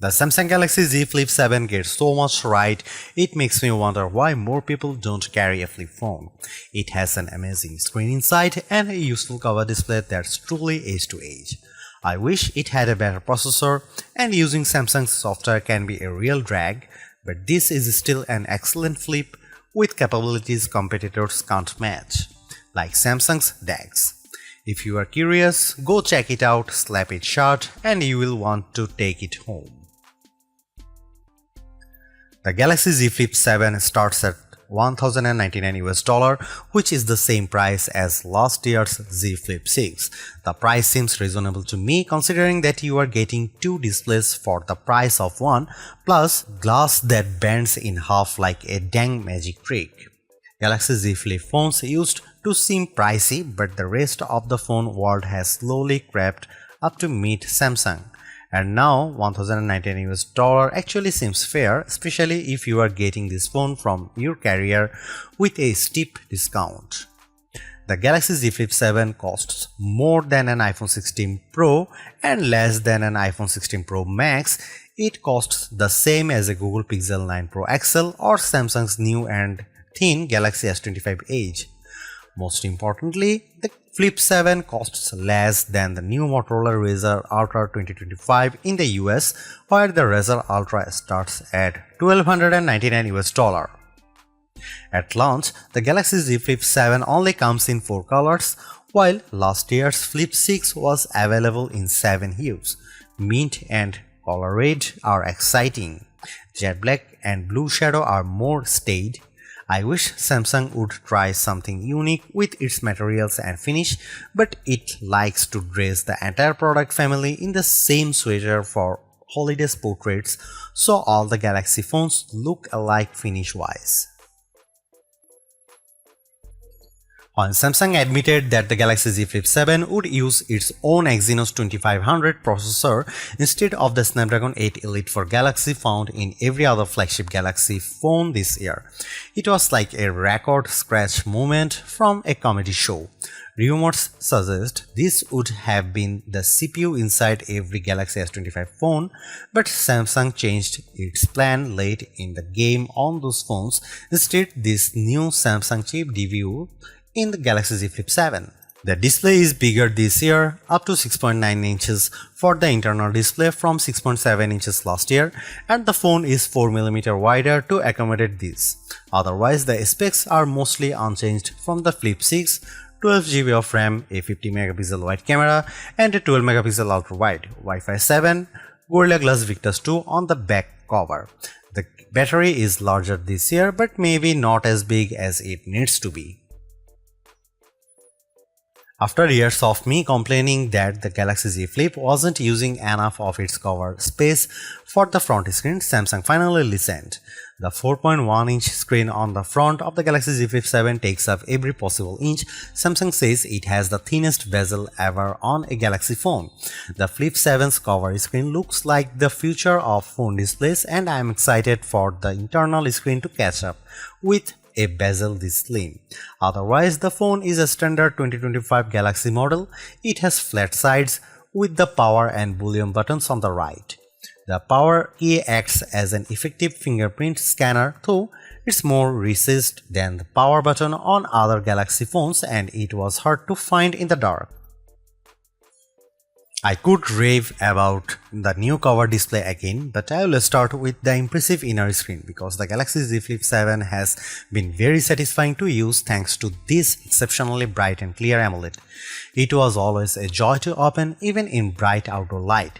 The Samsung Galaxy Z Flip 7 gets so much right, it makes me wonder why more people don't carry a flip phone. It has an amazing screen inside and a useful cover display that's truly edge to edge. I wish it had a better processor, and using Samsung's software can be a real drag, but this is still an excellent flip with capabilities competitors can't match, like Samsung's DeX. If you are curious, go check it out, slap it shut, and you will want to take it home. The Galaxy Z Flip 7 starts at $1,099 which is the same price as last year's Z Flip 6. The price seems reasonable to me considering that you are getting two displays for the price of one, plus glass that bends in half like a dang magic trick. Galaxy Z Flip phones used to seem pricey, but the rest of the phone world has slowly crept up to meet Samsung. And now $1,099 actually seems fair, especially if you are getting this phone from your carrier with a steep discount. The Galaxy Z Flip 7 costs more than an iPhone 16 Pro and less than an iPhone 16 Pro Max. It costs the same as a Google Pixel 9 Pro XL or Samsung's new and thin Galaxy S25 Edge. Most importantly, the Flip 7 costs less than the new Motorola Razr Ultra 2025 in the US, where the Razr Ultra starts at $1,299. At launch, the Galaxy Z Flip 7 only comes in 4 colors, while last year's Flip 6 was available in 7 hues. Mint and color red are exciting. Jet black and blue shadow are more staid. I wish Samsung would try something unique with its materials and finish, but it likes to dress the entire product family in the same sweater for holidays portraits, so all the Galaxy phones look alike finish-wise. When Samsung admitted that the Galaxy Z Flip 7 would use its own Exynos 2500 processor instead of the Snapdragon 8 Elite for Galaxy found in every other flagship Galaxy phone this year, it was like a record scratch moment from a comedy show. Rumors suggest this would have been the CPU inside every Galaxy S25 phone, but Samsung changed its plan late in the game on those phones. Instead, this new Samsung chip debuted in the Galaxy Z Flip 7. The display is bigger this year, up to 6.9 inches for the internal display from 6.7 inches last year, and the phone is 4mm wider to accommodate this. Otherwise, the specs are mostly unchanged from the Flip 6, 12GB of RAM, a 50MP wide camera, and a 12MP ultra wide, Wi-Fi 7, Gorilla Glass Victus 2 on the back cover. The battery is larger this year, but maybe not as big as it needs to be. After years of me complaining that the Galaxy Z Flip wasn't using enough of its cover space for the front screen, Samsung finally listened. The 4.1-inch screen on the front of the Galaxy Z Flip 7 takes up every possible inch. Samsung says it has the thinnest bezel ever on a Galaxy phone. The Flip 7's cover screen looks like the future of phone displays, and I am excited for the internal screen to catch up with a bezel this slim. Otherwise, the phone is a standard 2025 Galaxy model. It has flat sides with the power and volume buttons on the right. The power key acts as an effective fingerprint scanner, though it's more recessed than the power button on other Galaxy phones, and it was hard to find in the dark. I could rave about the new cover display again, but I will start with the impressive inner screen because the Galaxy Z Flip 7 has been very satisfying to use thanks to this exceptionally bright and clear AMOLED. It was always a joy to open even in bright outdoor light.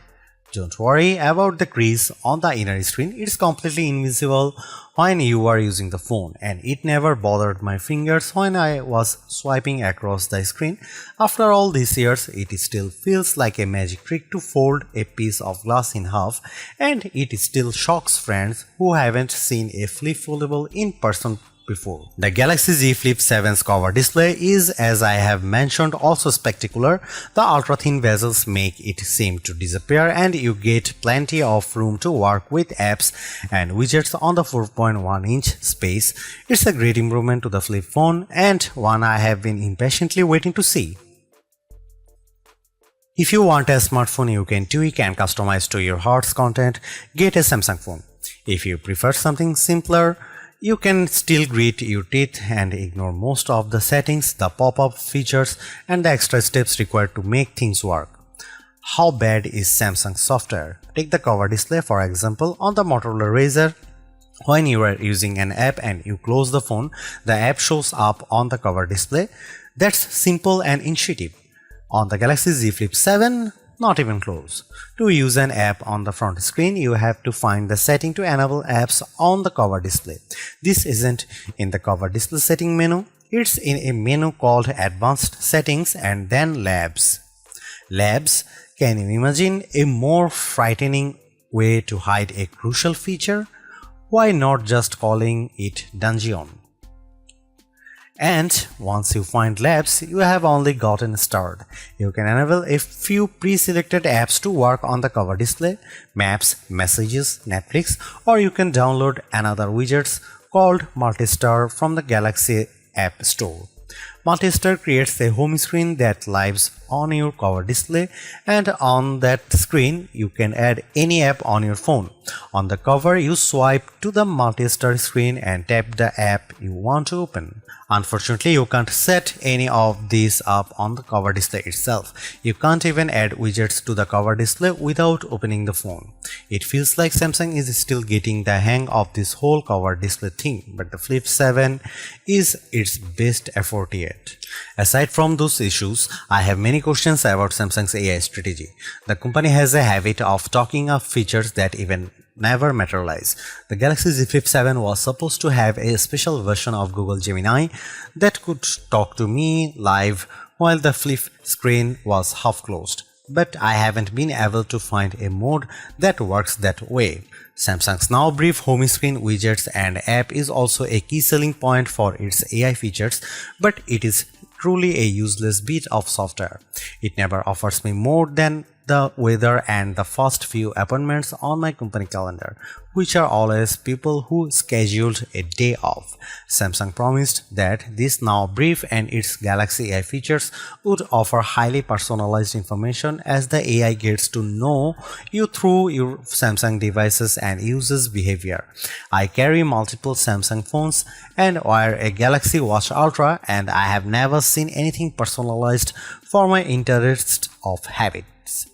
Don't worry about the crease on the inner screen, it's completely invisible when you are using the phone, and it never bothered my fingers when I was swiping across the screen. After all these years, it still feels like a magic trick to fold a piece of glass in half, and it still shocks friends who haven't seen a flip foldable in person before. The Galaxy Z Flip 7's cover display is, as I have mentioned, also spectacular. The ultra-thin bezels make it seem to disappear, and you get plenty of room to work with apps and widgets on the 4.1-inch space. It's a great improvement to the flip phone, and one I have been impatiently waiting to see. If you want a smartphone you can tweak and customize to your heart's content, get a Samsung phone. If you prefer something simpler, you can still grit your teeth and ignore most of the settings, the pop-up features, and the extra steps required to make things work. How bad is Samsung software? Take the cover display for example. On the Motorola Razr, when you are using an app and you close the phone, the app shows up on the cover display. That's simple and intuitive. On the Galaxy Z Flip 7, not even close. To use an app on the front screen, you have to find the setting to enable apps on the cover display. This isn't in the cover display setting menu, it's in a menu called Advanced Settings and then Labs. Labs, can you imagine a more frightening way to hide a crucial feature? Why not just calling it Dungeon? And once you find Labs, you have only gotten started. You can enable a few pre-selected apps to work on the cover display, Maps, Messages, Netflix, or you can download another widgets called Multistar from the Galaxy App Store. Multistar creates a home screen that lives on your cover display, and on that screen you can add any app on your phone. On the cover, you swipe to the Multistar screen and tap the app you want to open. Unfortunately, you can't set any of these up on the cover display itself. You can't even add widgets to the cover display without opening the phone. It feels like Samsung is still getting the hang of this whole cover display thing, but the Flip 7 is its best effort yet. Aside from those issues, I have many questions about Samsung's AI strategy. The company has a habit of talking up features that even never materialize. The Galaxy Z Flip 7 was supposed to have a special version of Google Gemini that could talk to me live while the flip screen was half closed. But I haven't been able to find a mode that works that way. Samsung's now brief home screen, widgets and app is also a key selling point for its AI features, but it is truly a useless bit of software. It never offers me more than the weather and the first few appointments on my company calendar, which are always people who scheduled a day off. Samsung promised that this now brief and its Galaxy AI features would offer highly personalized information as the AI gets to know you through your Samsung devices and users' behavior. I carry multiple Samsung phones and wear a Galaxy Watch Ultra, and I have never seen anything personalized for my interests of habits.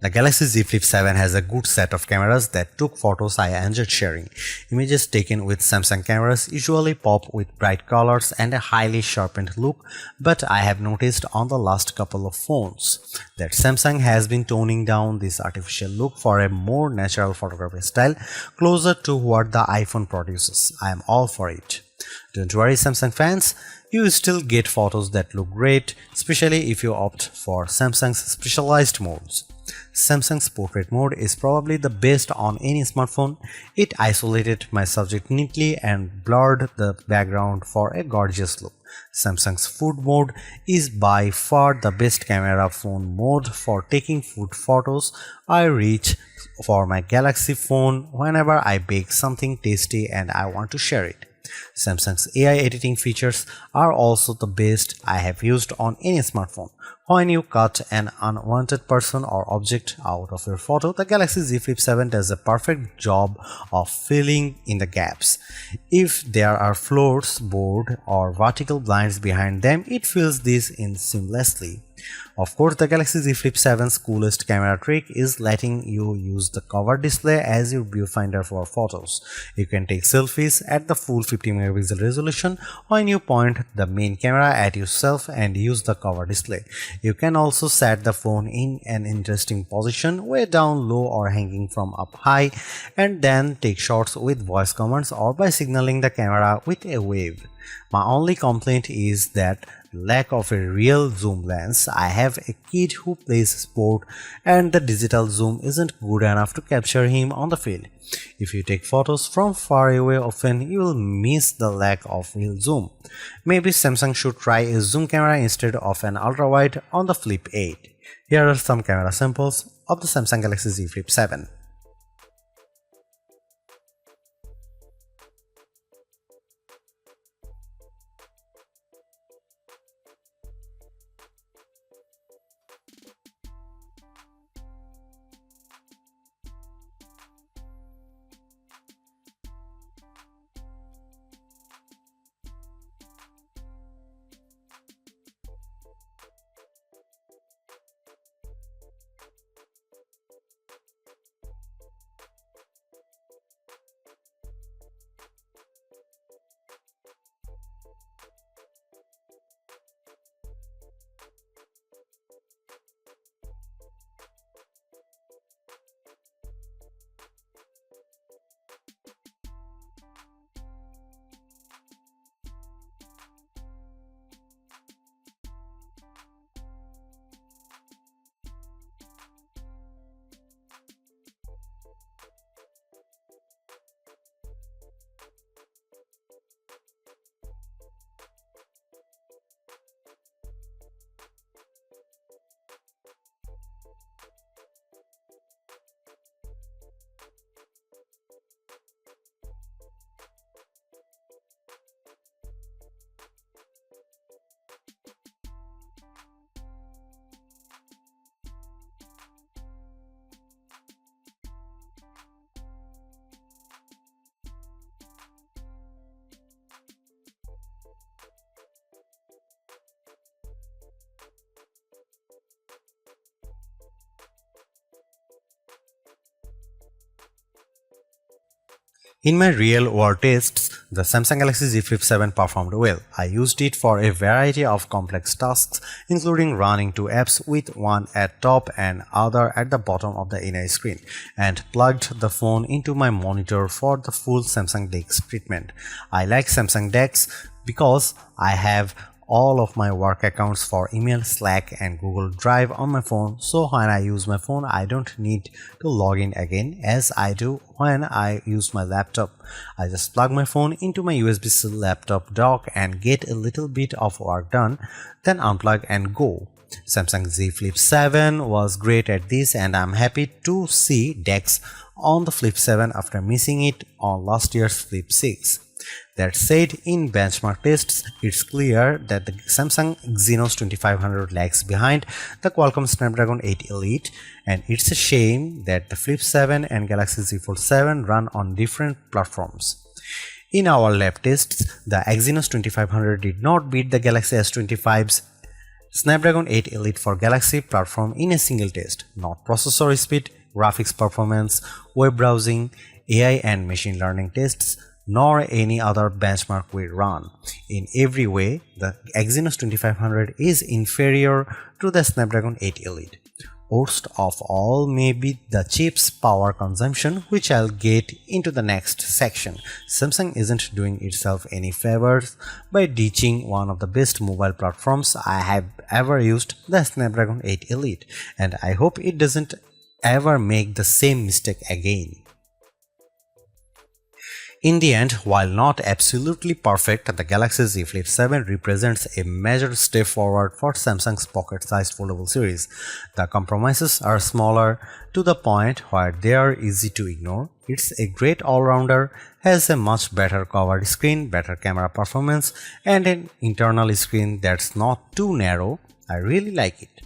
The Galaxy Z Flip 7 has a good set of cameras that took photos I enjoyed sharing. Images taken with Samsung cameras usually pop with bright colors and a highly sharpened look, but I have noticed on the last couple of phones that Samsung has been toning down this artificial look for a more natural photography style closer to what the iPhone produces. I am all for it. Don't worry, Samsung fans, you still get photos that look great, especially if you opt for Samsung's specialized modes. Samsung's portrait mode is probably the best on any smartphone. It isolated my subject neatly and blurred the background for a gorgeous look. Samsung's food mode is by far the best camera phone mode for taking food photos. I reach for my Galaxy phone whenever I bake something tasty and I want to share it. Samsung's AI editing features are also the best I have used on any smartphone. When you cut an unwanted person or object out of your photo, the Galaxy Z Flip 7 does a perfect job of filling in the gaps. If there are floors, board, or vertical blinds behind them, it fills these in seamlessly. Of course, the Galaxy Z Flip 7's coolest camera trick is letting you use the cover display as your viewfinder for photos. You can take selfies at the full 50MP resolution when you point the main camera at yourself and use the cover display. You can also set the phone in an interesting position, way down low or hanging from up high, and then take shots with voice commands or by signaling the camera with a wave. My only complaint is that lack of a real zoom lens. I have a kid who plays sport and the digital zoom isn't good enough to capture him on the field. If you take photos from far away often, you will miss the lack of real zoom. Maybe Samsung should try a zoom camera instead of an ultra-wide on the Flip 8. Here are some camera samples of the Samsung Galaxy Z Flip 7. In my real-world tests, the Samsung Galaxy Z Flip 7 performed well. I used it for a variety of complex tasks, including running two apps with one at top and other at the bottom of the inner screen, and plugged the phone into my monitor for the full Samsung DeX treatment. I like Samsung DeX because I have all of my work accounts for email, Slack and Google Drive on my phone, so when I use my phone I don't need to log in again as I do when I use my laptop. I just plug my phone into my USB-C laptop dock and get a little bit of work done, then unplug and go. Samsung Z Flip 7 was great at this, and I'm happy to see DeX on the Flip 7 after missing it on last year's Flip 6. That said, in benchmark tests, it's clear that the Samsung Exynos 2500 lags behind the Qualcomm Snapdragon 8 Elite, and it's a shame that the Flip 7 and Galaxy Z Fold 7 run on different platforms. In our lab tests, the Exynos 2500 did not beat the Galaxy S25's Snapdragon 8 Elite for Galaxy platform in a single test. Not processor speed, graphics performance, web browsing, AI and machine learning tests, nor any other benchmark we run. In every way, the Exynos 2500 is inferior to the Snapdragon 8 Elite. Worst of all may be the chip's power consumption, which I'll get into the next section. Samsung isn't doing itself any favors by ditching one of the best mobile platforms I have ever used, the Snapdragon 8 Elite, and I hope it doesn't ever make the same mistake again. In the end, while not absolutely perfect, the Galaxy Z Flip 7 represents a major step forward for Samsung's pocket-sized foldable series. The compromises are smaller to the point where they are easy to ignore. It's a great all-rounder, has a much better cover screen, better camera performance, and an internal screen that's not too narrow. I really like it.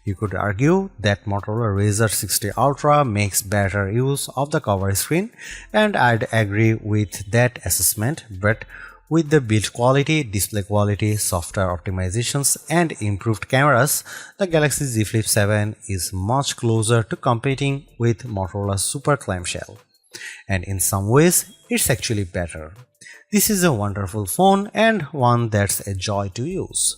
You could argue that Motorola Razr 60 Ultra makes better use of the cover screen, and I'd agree with that assessment, but with the build quality, display quality, software optimizations and improved cameras, the Galaxy Z Flip 7 is much closer to competing with Motorola's Super Clamshell. And in some ways, it's actually better. This is a wonderful phone and one that's a joy to use.